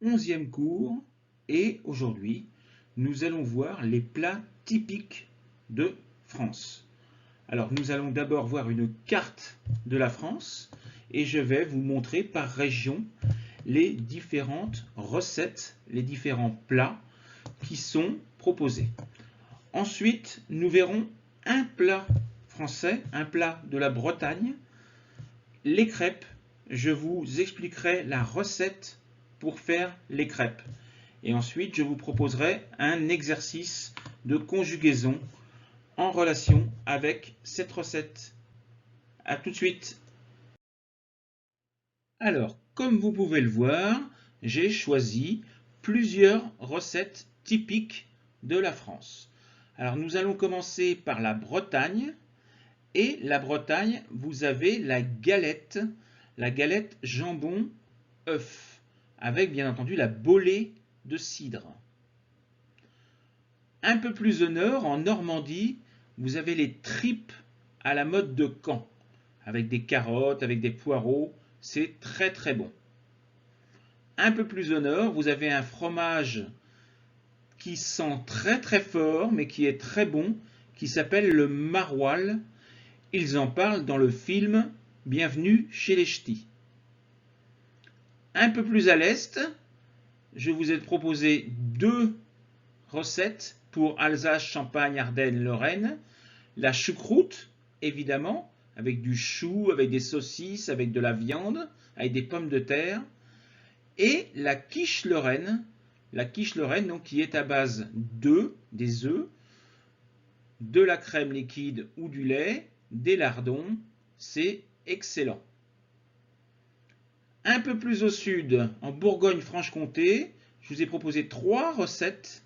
11e cours et aujourd'hui, nous allons voir les plats typiques de France. Alors, nous allons d'abord voir une carte de la France et je vais vous montrer par région les différentes recettes, les différents plats qui sont proposés. Ensuite, nous verrons un plat français, un plat de la Bretagne, les crêpes. Je vous expliquerai la recette pour faire les crêpes. Et ensuite, je vous proposerai un exercice de conjugaison en relation avec cette recette. A tout de suite. Alors, comme vous pouvez le voir, j'ai choisi plusieurs recettes typiques de la France. Alors, nous allons commencer par la Bretagne. Et la Bretagne, vous avez la galette jambon œuf, avec bien entendu la bolée de cidre. Un peu plus au nord, en Normandie, vous avez les tripes à la mode de Caen, avec des carottes, avec des poireaux, c'est très très bon. Un peu plus au nord, vous avez un fromage qui sent très très fort, mais qui est très bon, qui s'appelle le maroilles. Ils en parlent dans le film Bienvenue chez les Ch'tis. Un peu plus à l'est, je vous ai proposé deux recettes pour Alsace, Champagne, Ardennes, Lorraine. La choucroute, évidemment, avec du chou, avec des saucisses, avec de la viande, avec des pommes de terre. Et la quiche lorraine, donc, qui est à base des œufs, de la crème liquide ou du lait, des lardons. C'est excellent. Un peu plus au sud, en Bourgogne-Franche-Comté, je vous ai proposé trois recettes.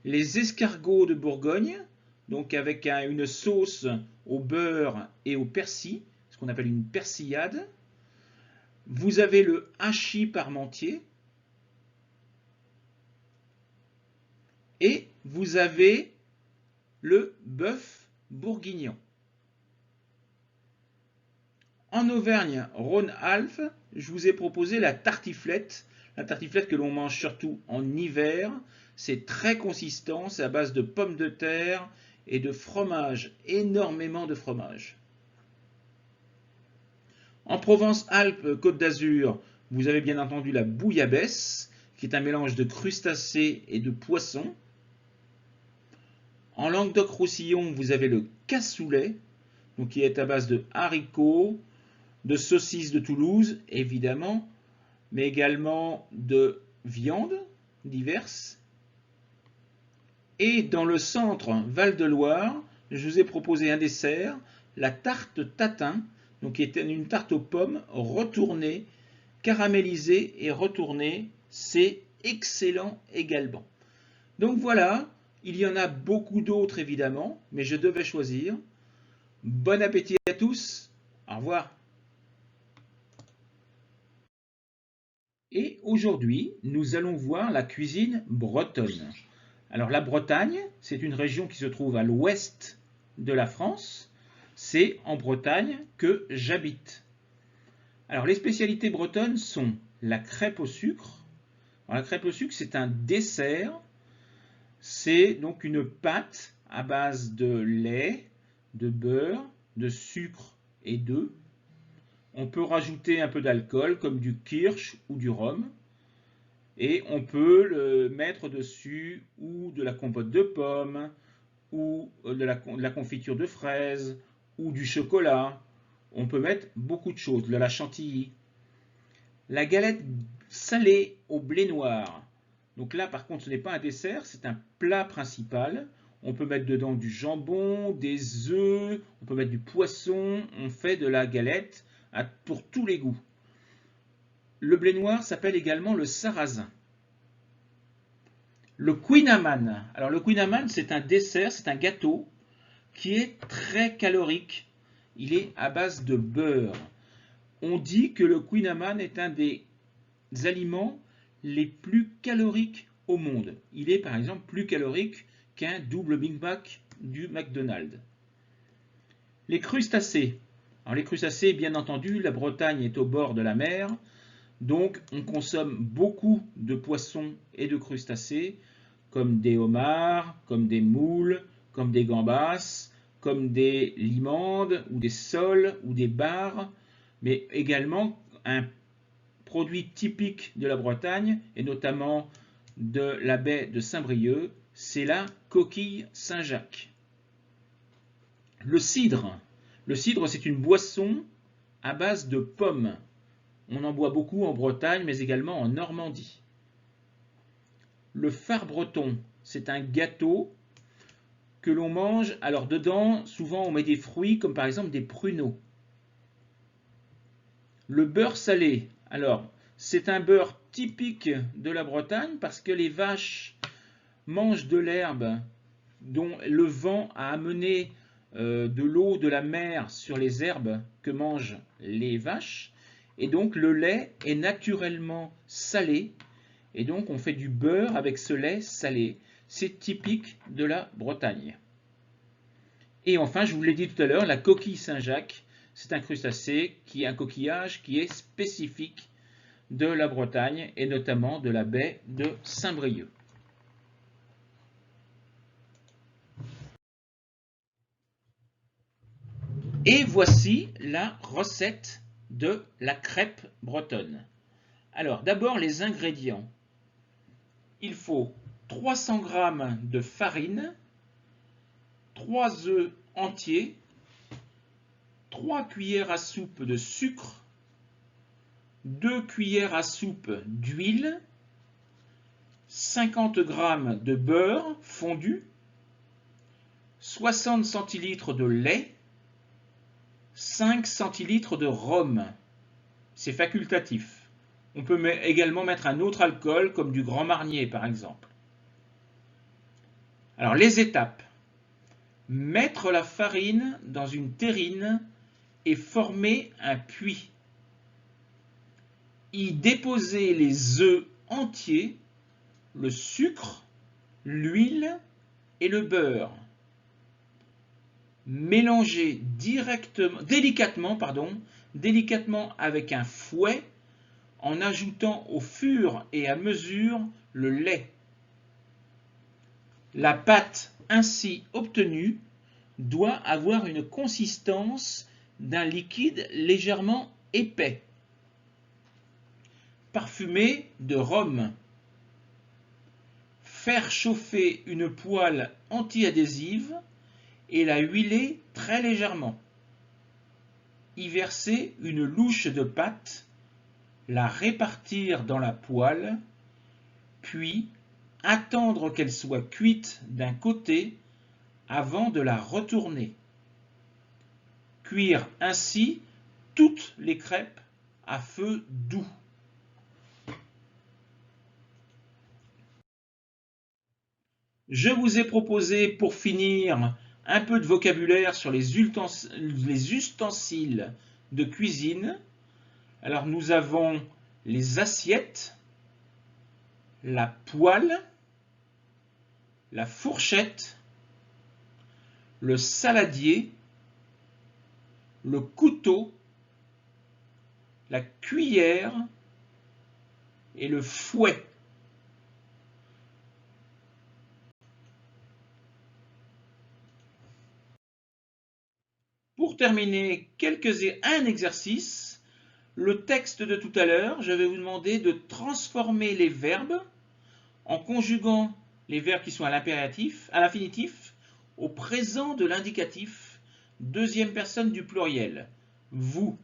Les escargots de Bourgogne, donc avec une sauce au beurre et au persil, ce qu'on appelle une persillade. Vous avez le hachis parmentier. Et vous avez le bœuf bourguignon. En Auvergne-Rhône-Alpes, je vous ai proposé la tartiflette que l'on mange surtout en hiver. C'est très consistant, c'est à base de pommes de terre et de fromage, énormément de fromage. En Provence-Alpes-Côte d'Azur, vous avez bien entendu la bouillabaisse, qui est un mélange de crustacés et de poissons. En Languedoc-Roussillon, vous avez le cassoulet, donc qui est à base de haricots, de saucisses de Toulouse, évidemment, mais également de viandes diverses. Et dans le centre Val-de-Loire, je vous ai proposé un dessert, la tarte tatin, donc qui est une tarte aux pommes retournée, caramélisée et retournée. C'est excellent également. Donc voilà, il y en a beaucoup d'autres évidemment, mais je devais choisir. Bon appétit à tous, au revoir. Et aujourd'hui, nous allons voir la cuisine bretonne. Alors la Bretagne, c'est une région qui se trouve à l'ouest de la France. C'est en Bretagne que j'habite. Alors les spécialités bretonnes sont la crêpe au sucre. Alors, la crêpe au sucre, c'est un dessert. C'est donc une pâte à base de lait, de beurre, de sucre et d'œufs. On peut rajouter un peu d'alcool comme du kirsch ou du rhum. Et on peut le mettre dessus ou de la compote de pommes, ou de la confiture de fraises, ou du chocolat. On peut mettre beaucoup de choses, de la chantilly. La galette salée au blé noir. Donc là, par contre, ce n'est pas un dessert, c'est un plat principal. On peut mettre dedans du jambon, des œufs, on peut mettre du poisson. On fait de la galette pour tous les goûts. Le blé noir s'appelle également le sarrasin. Le kouign-amann. Alors le kouign-amann, c'est un dessert, c'est un gâteau qui est très calorique. Il est à base de beurre. On dit que le kouign-amann est un des aliments les plus caloriques au monde. Il est par exemple plus calorique qu'un double Big Mac du McDonald's. Les crustacés. Alors les crustacés, bien entendu, la Bretagne est au bord de la mer. Donc on consomme beaucoup de poissons et de crustacés, comme des homards, comme des moules, comme des gambas, comme des limandes, ou des soles, ou des bars, mais également un produit typique de la Bretagne, et notamment de la baie de Saint-Brieuc, c'est la coquille Saint-Jacques. Le cidre. Le cidre, c'est une boisson à base de pommes. On en boit beaucoup en Bretagne, mais également en Normandie. Le far breton, c'est un gâteau que l'on mange. Alors dedans, souvent on met des fruits, comme par exemple des pruneaux. Le beurre salé, alors c'est un beurre typique de la Bretagne parce que les vaches mangent de l'herbe dont le vent a amené de l'eau de la mer sur les herbes que mangent les vaches. Et donc le lait est naturellement salé. Et donc on fait du beurre avec ce lait salé. C'est typique de la Bretagne. Et enfin, je vous l'ai dit tout à l'heure, la coquille Saint-Jacques, c'est un crustacé un coquillage qui est spécifique de la Bretagne et notamment de la baie de Saint-Brieuc. Et voici la recette de la crêpe bretonne. Alors d'abord les ingrédients. Il faut 300 g de farine, 3 œufs entiers, 3 cuillères à soupe de sucre, 2 cuillères à soupe d'huile, 50 g de beurre fondu, 60 centilitres de lait, 5 centilitres de rhum. C'est facultatif. On peut également mettre un autre alcool comme du Grand Marnier par exemple. Alors les étapes. Mettre la farine dans une terrine et former un puits. Y déposer les œufs entiers, le sucre, l'huile et le beurre. Mélanger délicatement avec un fouet en ajoutant au fur et à mesure le lait. La pâte ainsi obtenue doit avoir une consistance d'un liquide légèrement épais. Parfumer de rhum. Faire chauffer une poêle anti-adhésive et la huiler très légèrement. Y verser une louche de pâte, la répartir dans la poêle, puis attendre qu'elle soit cuite d'un côté avant de la retourner. Cuire ainsi toutes les crêpes à feu doux. Je vous ai proposé pour finir un peu de vocabulaire sur les ustensiles de cuisine. Alors nous avons les assiettes, la poêle, la fourchette, le saladier, le couteau, la cuillère et le fouet. Pour terminer, un exercice. Le texte de tout à l'heure, je vais vous demander de transformer les verbes en conjuguant les verbes qui sont à l'infinitif, au présent de l'indicatif, deuxième personne du pluriel. Vous.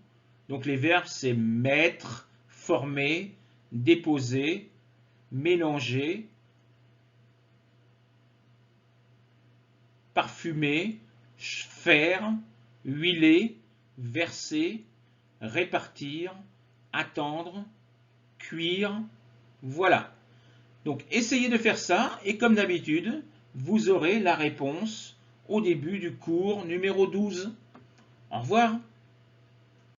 Donc les verbes, c'est mettre, former, déposer, mélanger, parfumer, faire, huiler, verser, répartir, attendre, cuire, voilà. Donc essayez de faire ça et comme d'habitude, vous aurez la réponse au début du cours numéro 12. Au revoir.